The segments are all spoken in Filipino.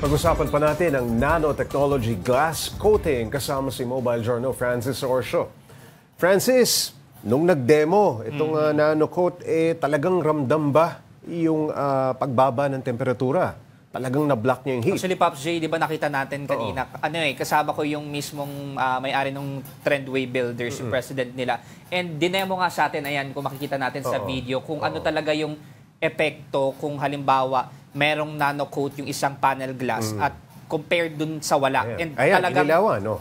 Pag-usapan pa natin ang nanotechnology glass coating kasama si Mobile Journal Francis Orsio. Francis, nung nag-demo itong nanocoat, talagang ramdam ba yung pagbaba ng temperatura? Talagang na-block niya yung heat? Actually, Pops J, di ba nakita natin kanina, kasama ko yung mismong may-ari ng Trendway Builders, yung president nila. And dinemo nga sa atin, ayan, kung makikita natin sa video, kung ano talaga yung epekto kung halimbawa merong nanocoat yung isang panel glass at compared dun sa wala. And talagang inilawan, no?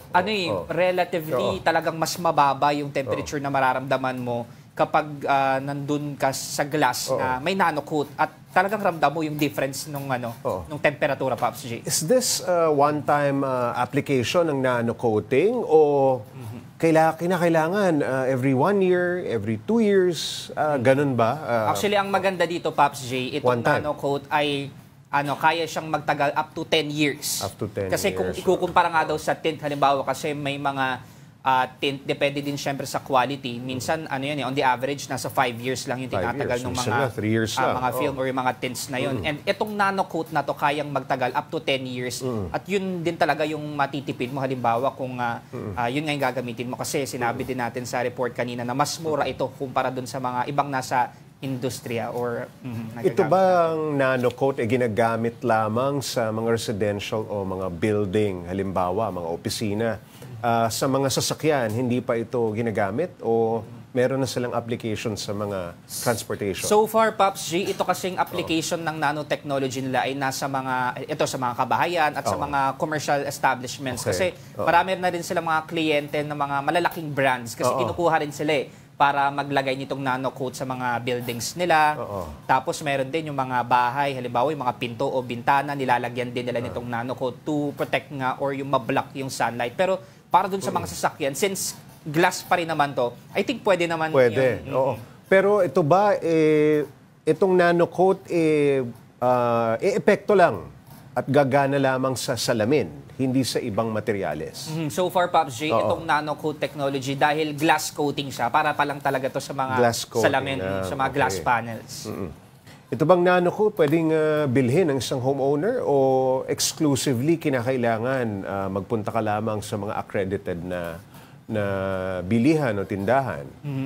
Relatively talagang mas mababa yung temperature na mararamdaman mo kapag nandun ka sa glass na may nanocoat at talagang ramdam mo yung difference nung nung temperatura, Pops J. Is this one-time application ng nanocoating o kinakailangan every 1 year, every 2 years, ganun ba? Actually, ang maganda dito, Pops J, itong nanocoat ay kaya siyang magtagal up to 10 years. Up to 10 kasi years. Kung ikukumpara nga daw sa tint, halimbawa kasi may mga tint, depende din syempre sa quality. Minsan, on the average, nasa 5 years lang yung tinatagal ng mga, 3 years mga film or yung mga tints na yun. And itong nanocoat na to kayang magtagal up to 10 years. At yun din talaga yung matitipid mo. Halimbawa, kung yun nga yung gagamitin mo. Kasi sinabi din natin sa report kanina na mas mura ito kumpara dun sa mga ibang nasa industriya or ito bang nanocoat ginagamit lamang sa mga residential o mga building, halimbawa mga opisina, sa mga sasakyan hindi pa ito ginagamit o meron na silang application sa mga transportation? So far, Pops G, ito kasing application ng nanotechnology nila ay nasa sa mga kabahayan at sa mga commercial establishments. Kasi marami na rin silang mga kliyente ng mga malalaking brands kasi kinukuha rin sila para maglagay nitong nanocoat sa mga buildings nila. Tapos meron din yung mga bahay, halimbawa yung mga pinto o bintana, nilalagyan din nila nitong nanocoat to protect nga or yung mablock yung sunlight. Pero para dun sa mga sasakyan, since glass pa rin naman to, I think pwede naman. Pwede, Pero ito ba, itong nanocoat, epekto lang at gagana lamang sa salamin, hindi sa ibang materyales. So far, Pops J, itong nanocoat technology, dahil glass coating siya, para pa lang talaga to sa mga salamin, sa mga glass panels. Ito bang nanocoat pwedeng bilhin ng isang homeowner o exclusively kinakailangan magpunta ka lamang sa mga accredited na bilihan o tindahan?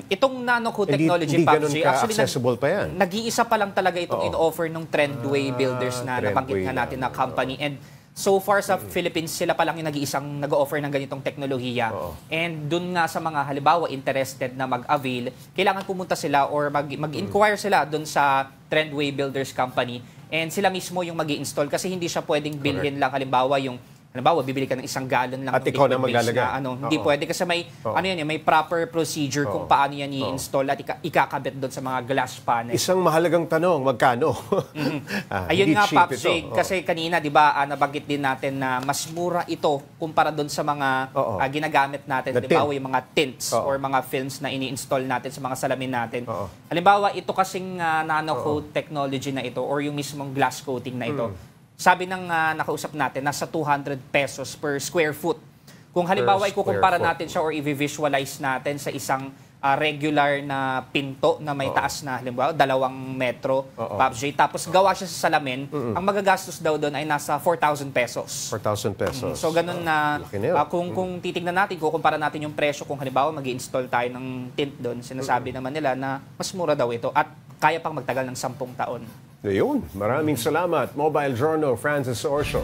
Itong nanocoat technology, Pops J, actually accessible pa yan. Nag-iisa pa lang talaga itong in-offer ng Trendway Builders na nabanggit nga natin na company. And so far sa Philippines, sila pa lang yung nag-iisang nag-offer ng ganitong teknolohiya. And dun nga sa mga halimbawa interested na mag-avail, kailangan pumunta sila or mag-inquire sila dun sa Trendway Builders Company. And sila mismo yung mag-i-install kasi hindi siya pwedeng bilhin lang halimbawa bibili ka ng 1 galon lang at ikaw na maglalagay. Hindi pwede kasi may may proper procedure kung paano yan i-install at ikakabit doon sa mga glass panel. Isang mahalagang tanong, magkano? Ayun nga, Pops J, kasi kanina, di ba, nabanggit din natin na mas mura ito kumpara doon sa mga ginagamit natin. Halimbawa, yung mga tints or mga films na ini-install natin sa mga salamin natin. Halimbawa, ito kasing nanocoat technology na ito or yung mismong glass coating na ito. Sabi ng nakausap natin, nasa 200 pesos per square foot. Kung halimbawa, ikukumpara natin siya or i-visualize natin sa isang regular na pinto na may taas na, halimbawa, 2 metro, Pops J. Tapos gawa siya sa salamin, ang magagastos daw doon ay nasa 4,000 pesos. 4,000 pesos. So, ganun na, kung titignan natin, kukumpara natin yung presyo, kung halimbawa, mag-i-install tayo ng tint doon, sinasabi naman nila na mas mura daw ito at kaya pang magtagal ng 10 taon. Ayun, maraming salamat. Mobile Journal Francis Orsio.